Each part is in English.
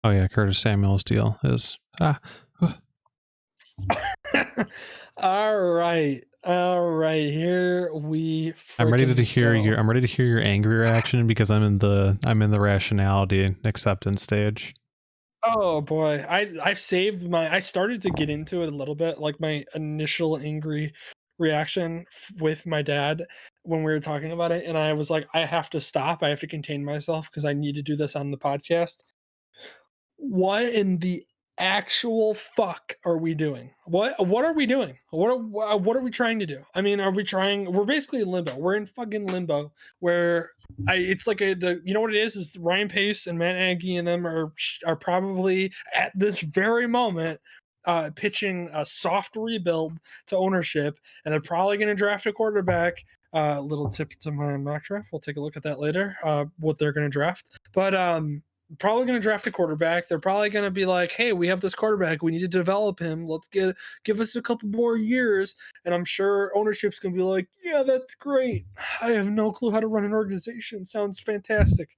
Oh yeah, Curtis Samuel's deal is All right. Here we I'm ready to freaking hear go. your angry reaction because I'm in the rationality acceptance stage. Oh boy. I started to get into it a little bit, like my initial angry reaction with my dad when we were talking about it, and I was like, I have to stop. I have to contain myself because I need to do this on the podcast. What in the actual fuck are we doing? What are we doing? What are we trying to do? I mean, we're basically in limbo. We're in fucking limbo where it's like you know what it is Ryan Pace and Matt Nagy and them are probably at this very moment pitching a soft rebuild to ownership, and they're probably going to draft a quarterback. Little tip to my mock draft. We'll take a look at that later. What they're going to draft, but probably going to draft a quarterback. They're probably going to be like, "Hey, we have this quarterback. We need to develop him. Give us a couple more years." And I'm sure ownership's going to be like, "Yeah, that's great. I have no clue how to run an organization. Sounds fantastic."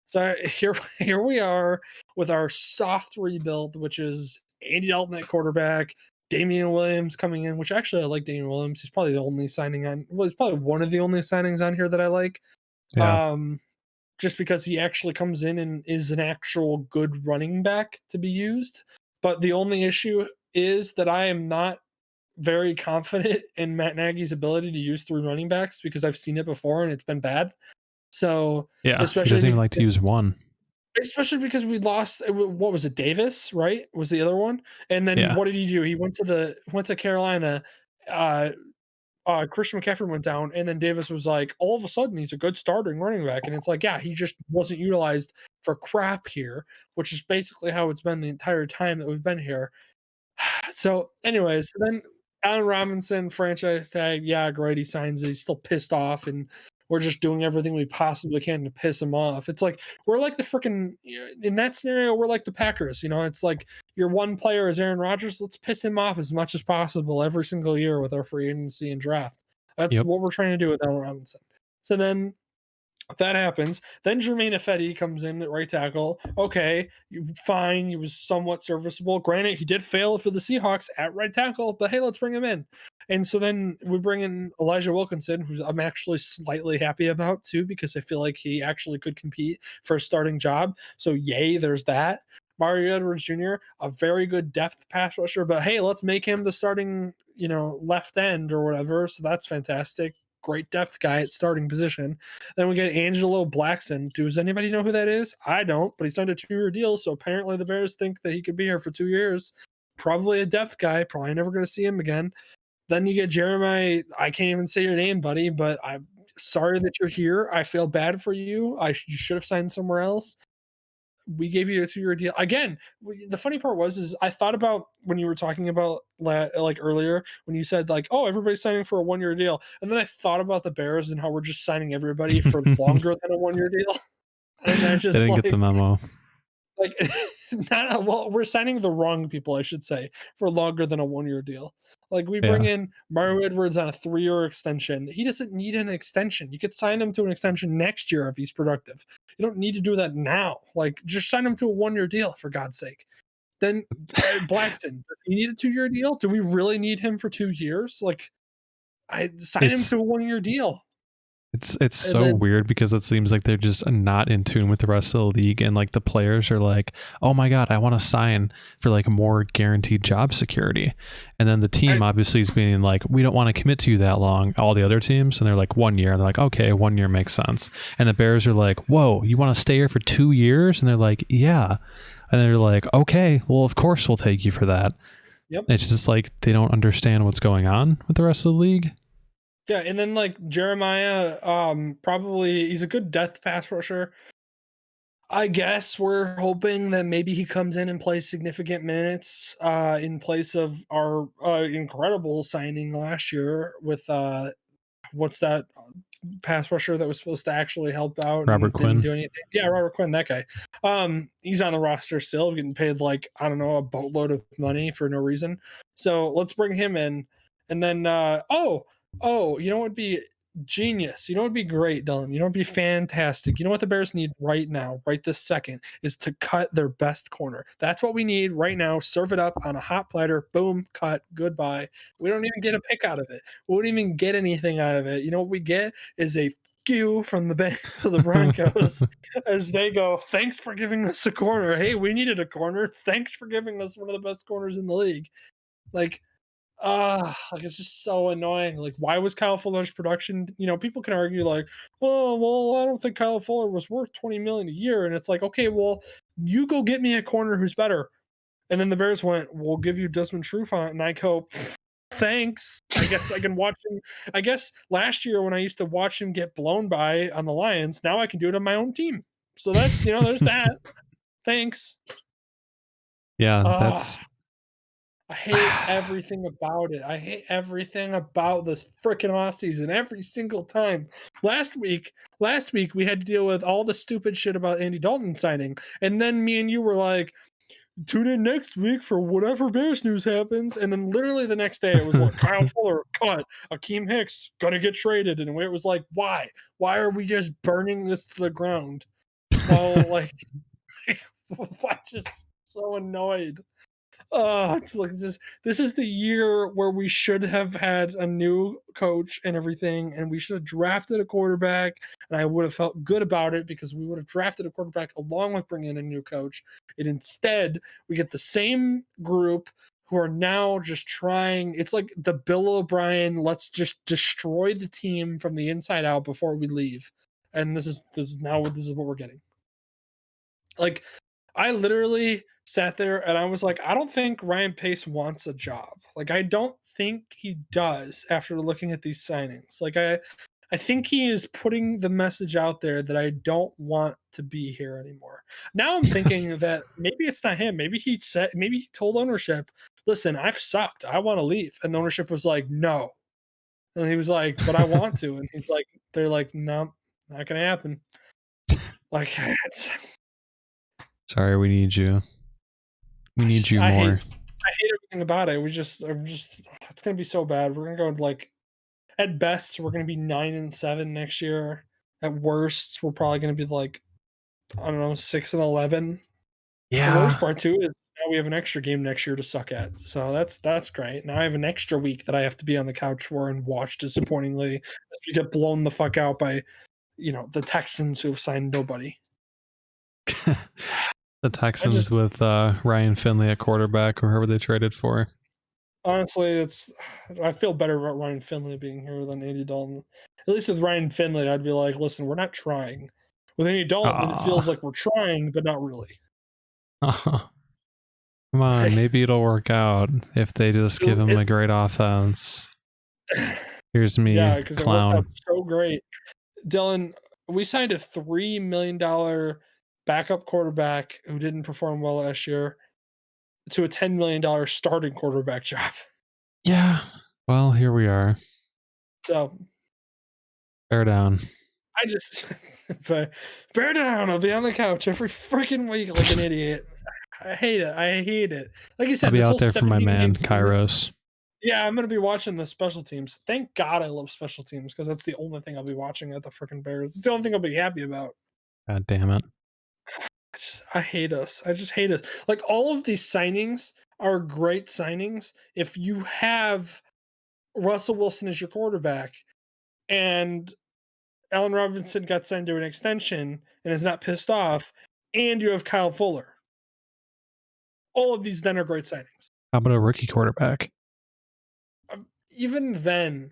So here we are with our soft rebuild, which is Andy Dalton at quarterback, Damian Williams coming in, which actually I like Damian Williams. He's probably the only signing on. Well, he's probably one of the only signings on here that I like. Yeah. Um, just because he actually comes in and is an actual good running back to be used. But the only issue is that I am not very confident in Matt Nagy's ability to use three running backs because I've seen it before and it's been bad. So Yeah. He especially doesn't even like to because, use one. we lost. What was it? Davis, right? Was the other one? And then Yeah. what did he do? He went to Carolina. Uh, Christian McCaffrey went down, and then Davis was like, all of a sudden, he's a good starting running back. And it's like, yeah, he just wasn't utilized for crap here, which is basically how it's been the entire time that we've been here. So, anyways, then Allen Robinson, franchise tag, yeah, great. He signs it. He's still pissed off, and we're just doing everything we possibly can to piss him off. It's like we're like the freaking in that scenario, we're like the Packers. It's like your one player is Aaron Rodgers. Let's piss him off as much as possible every single year with our free agency and draft. That's Yep. what we're trying to do with Allen Robinson. So then that happens. Then Jermaine Ifedi comes in at right tackle. Okay, fine. He was somewhat serviceable. Granted, he did fail for the Seahawks at right tackle, but hey, let's bring him in. And so then we bring in Elijah Wilkinson, who I'm actually slightly happy about too, because I feel like he actually could compete for a starting job. So yay, there's that. Mario Edwards Jr., a very good depth pass rusher, but hey, let's make him the starting, left end or whatever. So that's fantastic. Great depth guy at starting position. Then we get Angelo Blackson. Does anybody know who that is? I don't, but he signed a 2-year deal, so apparently the Bears think that he could be here for 2 years. Probably a depth guy. Probably never going to see him again. Then you get Jeremiah. I can't even say your name, buddy, but I'm sorry that you're here. I feel bad for you. You should have signed somewhere else. We gave you a 2-year deal again. The funny part is I thought about when you were talking about like earlier when you said like, oh, everybody's signing for a 1-year deal, and then I thought about the Bears and how we're just signing everybody for longer than a 1-year deal. And I They just didn't get the memo. like not well, we're signing the wrong people, I should say, for longer than a 1-year deal. Like we bring Yeah. in Mario Edwards on a 3-year extension. He doesn't need an extension. You could sign him to an extension next year if he's productive. You don't need to do that now. Like just sign him to a 1-year deal for God's sake. Then Blackson, does he need a 2-year deal? Do we really need him for 2 years? Like I sign him It's to a 1-year deal. it's And so then weird because it seems like they're just not in tune with the rest of the league, and like the players are like, "Oh my god, I want to sign for like more guaranteed job security," and then the team I, obviously is being like, "We don't want to commit to you that long." All the other teams, and they're like 1 year, and they're like, "Okay, 1 year makes sense," and the Bears are like, "Whoa, you want to stay here for 2 years?" And they're like, "Yeah," and they're like, "Okay, well, of course we'll take you for that." yep. It's just like they don't understand what's going on with the rest of the league. Yeah, and then like Jeremiah, probably he's a good depth pass rusher. I guess we're hoping that maybe he comes in and plays significant minutes in place of our incredible signing last year with what's that pass rusher that was supposed to actually help out Robert and didn't Quinn. do anything. Yeah, Robert Quinn, that guy. He's on the roster still, getting paid like I don't know a boatload of money for no reason. So let's bring him in, and then you know what would be genius. You know what'd be great, Dylan? You know what'd be fantastic? You know what the Bears need right now, right this second, is to cut their best corner. That's what we need right now. Serve it up on a hot platter. Boom, cut. Goodbye. We don't even get a pick out of it. We won't even get anything out of it. You know what we get is a cue from the Broncos as they go, thanks for giving us a corner. Hey, we needed a corner. Thanks for giving us one of the best corners in the league. Like, like it's just so annoying. Like, why was Kyle Fuller's production? You know, people can argue like, oh, well, I don't think Kyle Fuller was worth 20 million a year. And it's like, okay, well, you go get me a corner who's better. And then the Bears went, we'll give you Desmond Trufant, and I go, thanks. I guess I can watch him. I guess last year when I used to watch him get blown by on the Lions, now I can do it on my own team. So that there's that. Thanks. Yeah, Ah. that's I hate everything about it. I hate everything about this freaking off season every single time. Last week we had to deal with all the stupid shit about Andy Dalton signing, and then me and you were like, "Tune in next week for whatever Bears news happens." And then literally the next day it was like Kyle Fuller cut, Akeem Hicks gonna get traded, and it was like, why? Why are we just burning this to the ground? Well, like, why just so annoyed? It's like this is the year where we should have had a new coach and everything, and we should have drafted a quarterback, and I would have felt good about it because we would have drafted a quarterback along with bringing in a new coach. And instead, we get the same group who are now just trying. It's like the Bill O'Brien, let's just destroy the team from the inside out before we leave. And this is what we're getting. Like, I literally sat there and I was like, I don't think Ryan Pace wants a job. Like, I don't think he does after looking at these signings. Like, I think he is putting the message out there that I don't want to be here anymore. Now I'm thinking that maybe it's not him. Maybe he told ownership, listen, I've sucked. I want to leave. And the ownership was like, no. And he was like, but I want to. And they're like, no, not gonna happen. Like, it's sorry, we need you. We need you I more. hate everything about it. I'm just it's gonna be so bad. We're gonna go like at best we're gonna be 9-7 next year. At worst, we're probably gonna be like, I don't know, 6-11. The worst Yeah. part too is now we have an extra game next year to suck at. So that's great. Now I have an extra week that I have to be on the couch for and watch disappointingly as we get blown the fuck out by, the Texans who have signed nobody. The Texans with Ryan Finley at quarterback or whoever they traded for. Honestly, I feel better about Ryan Finley being here than Andy Dalton. At least with Ryan Finley, I'd be like, listen, we're not trying. With Andy Dalton, it feels like we're trying, but not really. Come on, maybe it'll work out if they just give him a great offense. Here's me, Yeah, because it worked out clown. so great. Dylan, we signed a $3 million backup quarterback who didn't perform well last year to a $10 million starting quarterback job. Yeah. Well, here we are. So Bear down. I just bear down. I'll be on the couch every freaking week like an idiot. I hate it. I hate it. Like you said, I'll be this out whole there for my 17 man, game season. Kairos. Yeah, I'm gonna be watching the special teams. Thank God I love special teams because that's the only thing I'll be watching at the freaking Bears. It's the only thing I'll be happy about. God damn it. I hate us. I just hate us. Like, all of these signings are great signings if you have Russell Wilson as your quarterback and Allen Robinson got signed to an extension and is not pissed off, and you have Kyle Fuller. All of these then are great signings. How about a rookie quarterback? Even then,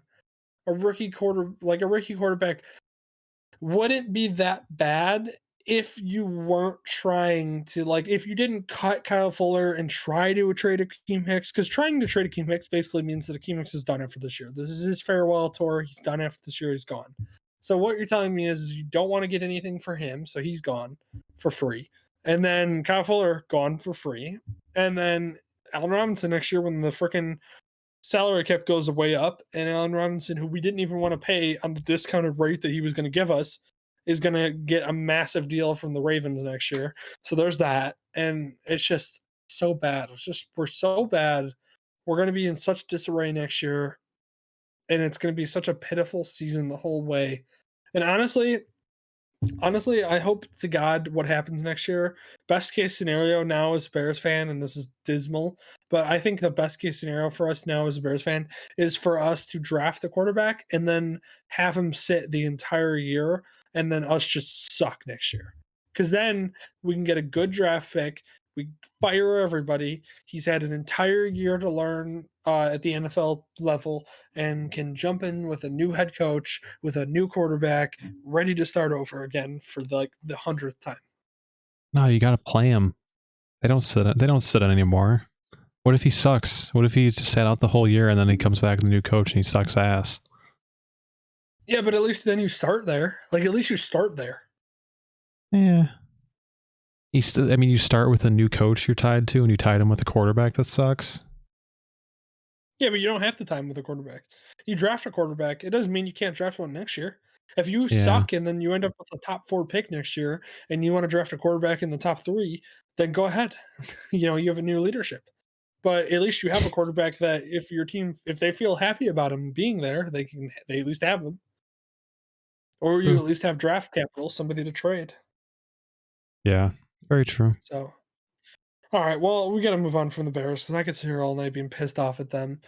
a rookie quarterback wouldn't be that bad if you weren't trying to, like, if you didn't cut Kyle Fuller and try to trade Akeem Hicks, because trying to trade Akeem Hicks basically means that Akeem Hicks is done after this year. This is his farewell tour. He's done after this year. He's gone. So what you're telling me is you don't want to get anything for him, so he's gone for free. And then Kyle Fuller gone for free. And then Allen Robinson next year when the freaking salary cap goes way up, and Allen Robinson, who we didn't even want to pay on the discounted rate that he was going to give us, is going to get a massive deal from the Ravens next year. So there's that. And it's just so bad. We're so bad. We're going to be in such disarray next year. and it's going to be such a pitiful season the whole way. And honestly, I hope to God what happens next year. Best case scenario now as a Bears fan, and this is dismal, but I think the best case scenario for us now as a Bears fan is for us to draft the quarterback and then have him sit the entire year and then us just suck next year. Because then we can get a good draft pick. We fire everybody. He's had an entire year to learn at the NFL level and can jump in with a new head coach, with a new quarterback, ready to start over again for the 100th time. No, you got to play him. They don't sit. They don't sit in anymore. What if he sucks? What if he just sat out the whole year and then he comes back as the new coach and he sucks ass? Yeah, but at least then you start there. Like at least you start there. Yeah. I mean, you start with a new coach you're tied to, and you tied him with a quarterback that sucks. Yeah, but you don't have to time with a quarterback. You draft a quarterback. It doesn't mean you can't draft one next year. If you Yeah. suck and then you end up with a top 4 pick next year and you want to draft a quarterback in the top 3, then go ahead. You have a new leadership. But at least you have a quarterback that if your team if they feel happy about him being there, they at least have him. Or you True. at least have draft capital, somebody to trade. Yeah. Very true. So, all right, well, we got to move on from the Bears. 'Cause I could sit here all night being pissed off at them.